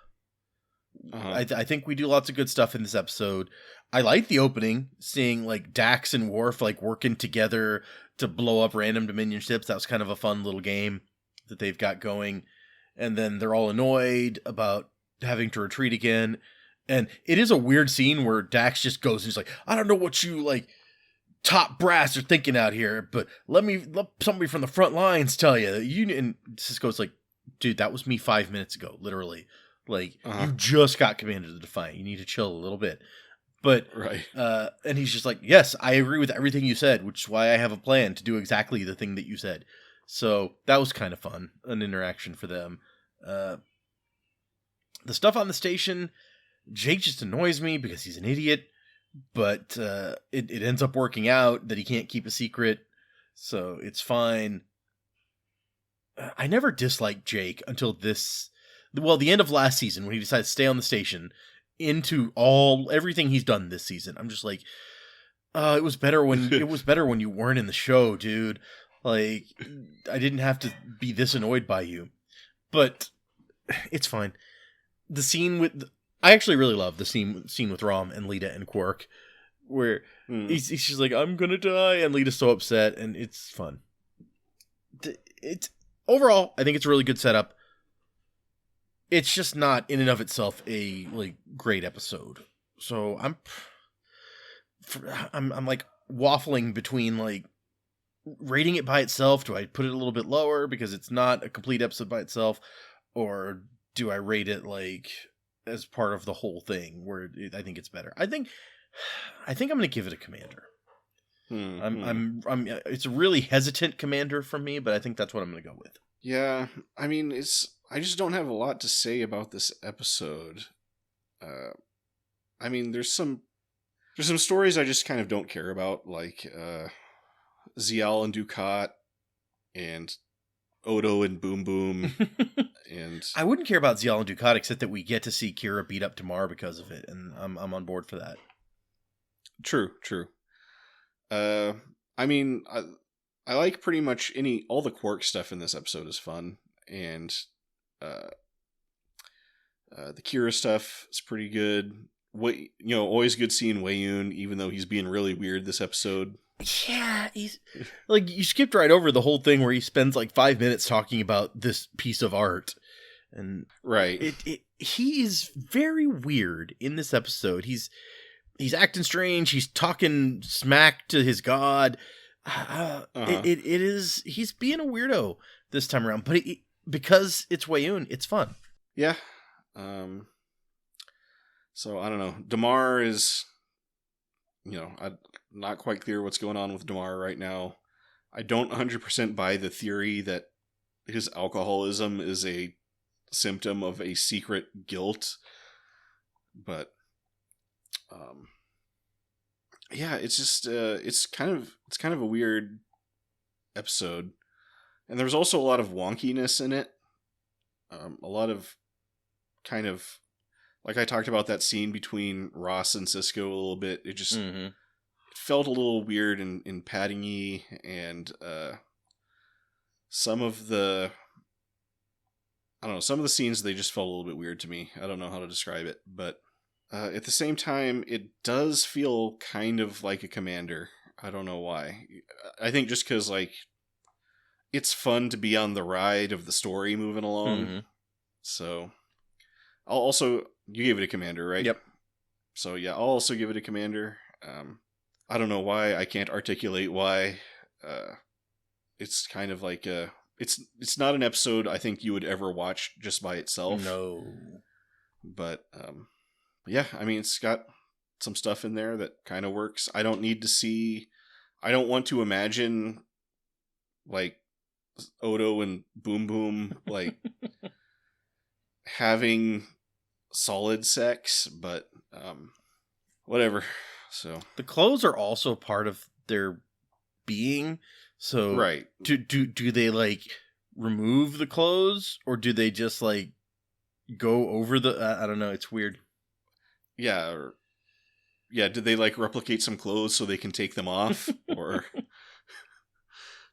I think we do lots of good stuff in this episode. I like the opening, seeing like Dax and Worf like working together to blow up random Dominion ships. That was kind of a fun little game that they've got going. And then they're all annoyed about having to retreat again. And it is a weird scene where Dax just goes and he's like, I don't know what you like top brass are thinking out here, but let somebody from the front lines tell you. And Sisko's like, dude, that was me 5 minutes ago, literally. Like, you just got commanded to Defiant. You need to chill a little bit. But, right. And he's just like, yes, I agree with everything you said, which is why I have a plan to do exactly the thing that you said. So that was kind of fun, an interaction for them. The stuff on the station, Jake just annoys me because he's an idiot, but it ends up working out that he can't keep a secret, so it's fine. I never disliked Jake until the end of last season when he decided to stay on the station into everything he's done this season. I'm just like, it was better when you weren't in the show, dude. Like, I didn't have to be this annoyed by you. But it's fine. The scene I actually really love the scene with Rom and Lita and Quark, where she's like, I'm gonna die, and Lita's so upset, and it's fun. It's overall, I think it's a really good setup. It's just not in and of itself a like great episode. So I'm like waffling between like rating it by itself. Do I put it a little bit lower because it's not a complete episode by itself, or do I rate it like as part of the whole thing where I think it's better? I think I'm going to give it a commander. I'm it's a really hesitant commander from me, but I think that's what I'm going to go with. Yeah, I mean, I just don't have a lot to say about this episode. I mean, there's some stories I just kind of don't care about, like Zial and Dukat and Odo and Boom Boom. And I wouldn't care about Zial and Dukat except that we get to see Kira beat up Tamar because of it, and I'm on board for that. True. I mean, I like pretty much all the Quark stuff in this episode is fun, and the Kira stuff is pretty good. Always good seeing Wei-Yun, even though he's being really weird this episode. Yeah, he's like, you skipped right over the whole thing where he spends like 5 minutes talking about this piece of art, and right, he is very weird in this episode. He's acting strange. He's talking smack to his god. He's being a weirdo this time around, but because it's Wei-Yun, it's fun. Yeah. So I don't know. Damar is, I'm not quite clear what's going on with Damar right now. I don't 100% buy the theory that his alcoholism is a symptom of a secret guilt, but yeah, it's just it's kind of a weird episode, and there's also a lot of wonkiness in it. A lot of kind of, like I talked about that scene between Ross and Sisko a little bit. It just it felt a little weird and padding-y, and some of the scenes, they just felt a little bit weird to me. I don't know how to describe it, but at the same time, it does feel kind of like a commander. I don't know why. I think just because, like, it's fun to be on the ride of the story moving along. So, you gave it a commander, right? Yep. So yeah, I'll also give it a commander. I don't know why. I can't articulate why. It's kind of like it's not an episode I think you would ever watch just by itself. No. But yeah, I mean, it's got some stuff in there that kind of works. I don't want to imagine like Odo and Boom Boom like having solid sex, but whatever. So the clothes are also part of their being. So right. Do they like remove the clothes, or do they just like go over the I don't know, it's weird. Yeah, did they like replicate some clothes so they can take them off? Or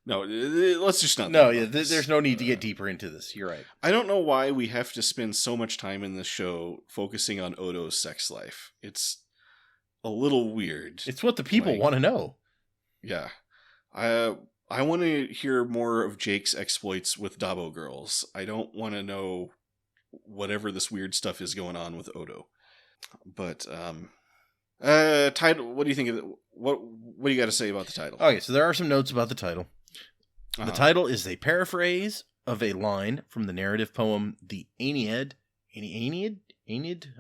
no, let's just not. No, yeah, there's no need to get deeper into this. You're right. I don't know why we have to spend so much time in this show focusing on Odo's sex life. It's a little weird. It's what the people want to know. Yeah. I want to hear more of Jake's exploits with Dabo girls. I don't want to know whatever this weird stuff is going on with Odo. But title, what do you think of it? What do you got to say about the title? Okay, so there are some notes about the title. The title is a paraphrase of a line from the narrative poem The Aeneid. Aeneid?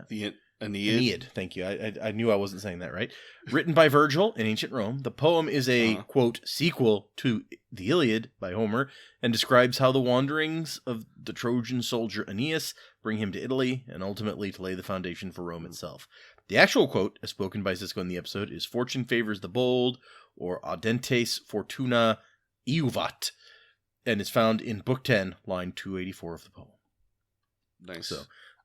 The Aeneid. Thank you. I knew I wasn't saying that right. Written by Virgil in ancient Rome, the poem is a, quote, sequel to the Iliad by Homer, and describes how the wanderings of the Trojan soldier Aeneas bring him to Italy, and ultimately to lay the foundation for Rome itself. The actual quote, as spoken by Cisco in the episode, is "Fortune favors the bold," or "Audentes fortuna iuvat," and is found in Book 10, line 284 of the poem. Nice. So,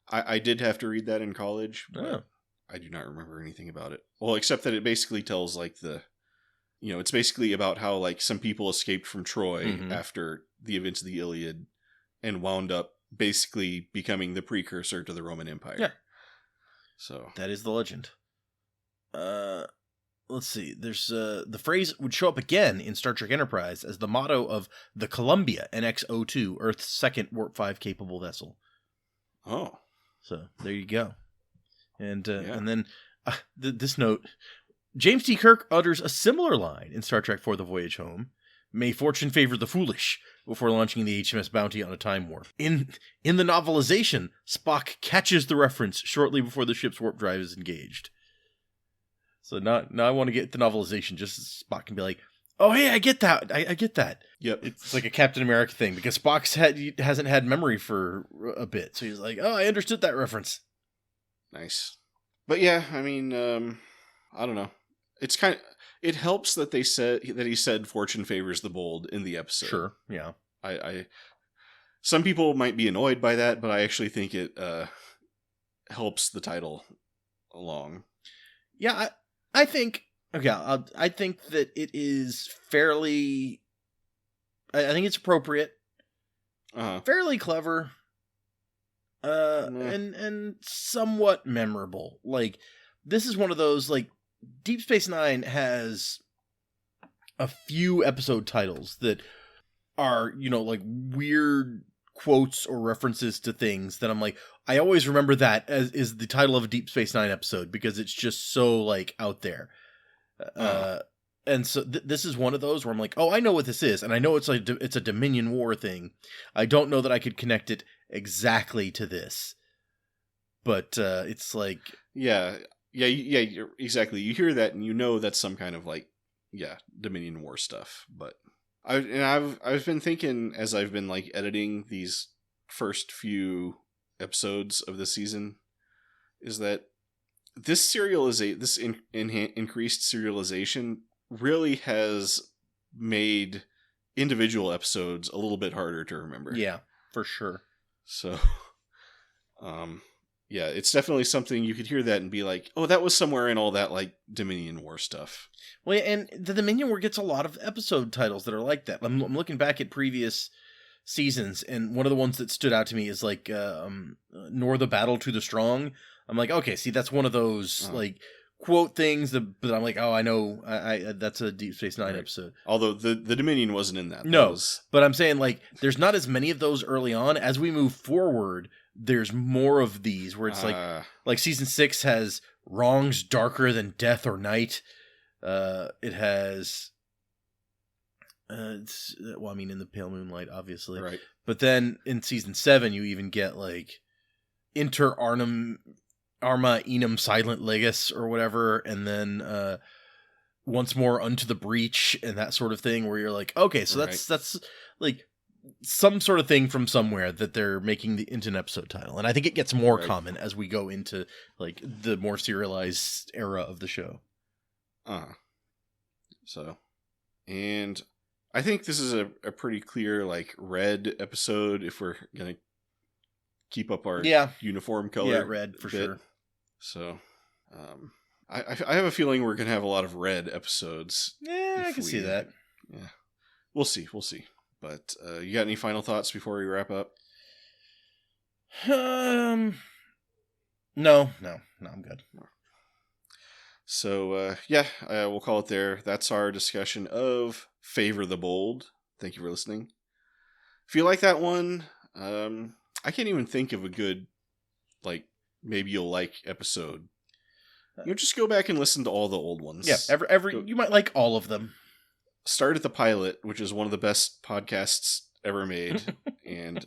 I did have to read that in college, but I do not remember anything about it. Well, except that it basically tells like it's basically about how like some people escaped from Troy after the events of the Iliad and wound up basically becoming the precursor to the Roman Empire. Yeah. So that is the legend. Let's see. There's the phrase would show up again in Star Trek Enterprise as the motto of the Columbia NX-02, Earth's second Warp 5 capable vessel. Oh. So there you go. And then this note, James T. Kirk utters a similar line in Star Trek IV: The Voyage Home. May fortune favor the foolish, before launching the HMS Bounty on a time warp. In the novelization, Spock catches the reference shortly before the ship's warp drive is engaged. So now I want to get the novelization just as Spock can be like, oh, hey, I get that. I get that. Yep. It's like a Captain America thing, because Spock hasn't had memory for a bit. So he's like, oh, I understood that reference. Nice. But yeah, I mean, I don't know. It's it helps that he said fortune favors the bold in the episode. Sure. Yeah. I some people might be annoyed by that, but I actually think it helps the title along. Yeah, I think I think that it is fairly. I think it's appropriate, fairly clever, and somewhat memorable. Like, this is one of those, like, Deep Space Nine has a few episode titles that are, like, weird quotes or references to things that I'm like, I always remember that as is the title of a Deep Space Nine episode, because it's just so, like, out there. And so this is one of those where I'm like, oh, I know what this is, and I know it's a Dominion War thing. I don't know that I could connect it exactly to this, but it's like, yeah, exactly. You hear that, and you know that's some kind of like, Dominion War stuff. But I've been thinking as I've been like editing these first few episodes of the season, is that this increased serialization really has made individual episodes a little bit harder to remember. Yeah, for sure. So, it's definitely something you could hear that and be like, oh, that was somewhere in all that like Dominion War stuff. Well, and the Dominion War gets a lot of episode titles that are like that. I'm looking back at previous seasons, and one of the ones that stood out to me is like Nor the Battle to the Strong. I'm like, okay, see, that's one of those like quote things but I'm like, oh, I know, I that's a Deep Space Nine episode. Although the Dominion wasn't in that. No, but I'm saying, like, there's not as many of those early on. As we move forward, there's more of these where it's like season 6 has Wrongs Darker Than Death or Night. It has, in the Pale Moonlight, obviously. Right. But then in season 7, you even get like Inter Arma Enum Silent Legis or whatever, and then once more Unto the Breach and that sort of thing, where you're like, okay, so that's like some sort of thing from somewhere that they're making into an episode title. And I think it gets more common as we go into like the more serialized era of the show. So, and I think this is a pretty clear like red episode if we're gonna keep up our uniform color. Yeah, red for sure. So, I have a feeling we're gonna have a lot of red episodes. Yeah, I can see that. Yeah, we'll see. But you got any final thoughts before we wrap up? No, I'm good. So, we'll call it there. That's our discussion of Favor the Bold. Thank you for listening. If you like that one, I can't even think of a good, like, maybe you'll like episode. Just go back and listen to all the old ones. Yeah, you might like all of them. Start at the pilot, which is one of the best podcasts ever made, and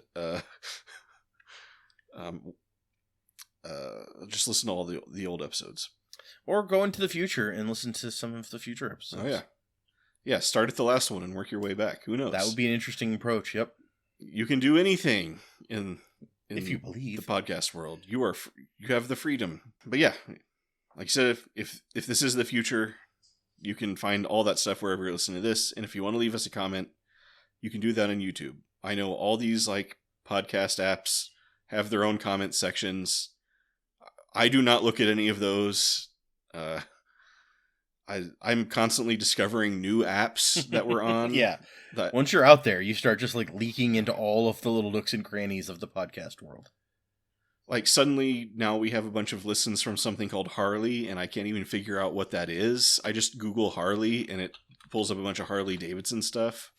just listen to all the old episodes. Or go into the future and listen to some of the future episodes. Oh, yeah. Yeah, start at the last one and work your way back. Who knows? That would be an interesting approach, yep. You can do anything in if you believe. The podcast world. You have the freedom. But yeah, like I said, if this is the future, you can find all that stuff wherever you're listening to this. And if you want to leave us a comment, you can do that on YouTube. I know all these like podcast apps have their own comment sections. I do not look at any of those. I'm constantly discovering new apps that we're on. Yeah. Once you're out there, you start just like leaking into all of the little nooks and crannies of the podcast world. Like suddenly now we have a bunch of listens from something called Harley, and I can't even figure out what that is. I just Google Harley and it pulls up a bunch of Harley Davidson stuff.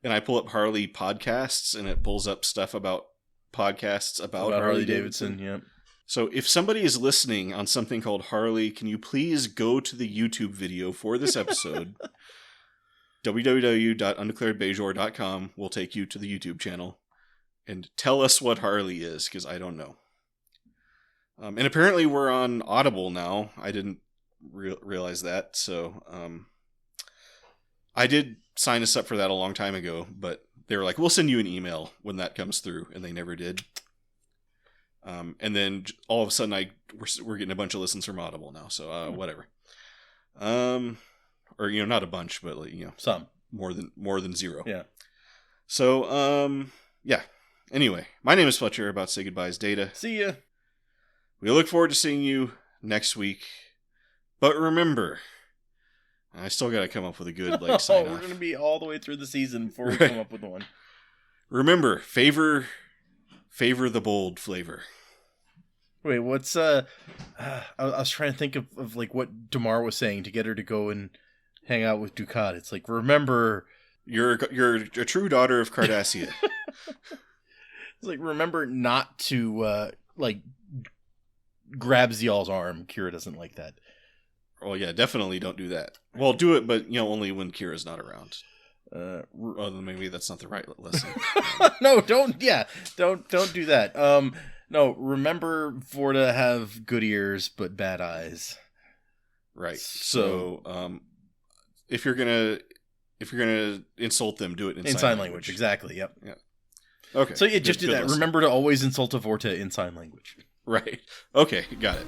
And I pull up Harley podcasts and it pulls up stuff about podcasts about Harley Davidson. Yep. So if somebody is listening on something called Harley, can you please go to the YouTube video for this episode? www.undeclaredbajor.com will take you to the YouTube channel. And tell us what Harley is, because I don't know. And apparently we're on Audible now. I didn't realize that. So I did sign us up for that a long time ago. But they were like, we'll send you an email when that comes through. And they never did. And then all of a sudden we're getting a bunch of listens from Audible now. So whatever. Or, not a bunch, but like, some more than zero. Yeah. So, yeah. Anyway, my name is Fletcher. About to say goodbyes, Data. See ya. We look forward to seeing you next week. But remember, I still got to come up with a good sign off. We're going to be all the way through the season before we come up with one. Remember, favor the bold flavor. Wait, what's I was trying to think of like what Damar was saying to get her to go and hang out with Ducat. It's like, remember, you're a true daughter of Cardassia. It's like, remember not to grab Zial's arm. Kira doesn't like that. Well, yeah, definitely don't do that. Well, do it, but only when Kira's not around. Maybe that's not the right lesson. No, don't do that. No, remember Vorta have good ears but bad eyes. Right. So, if you're gonna insult them, do it in sign language. Exactly. Yep. Yeah. Okay. So just do that. Lesson. Remember to always insult a Vorta in sign language. Right. Okay. Got it.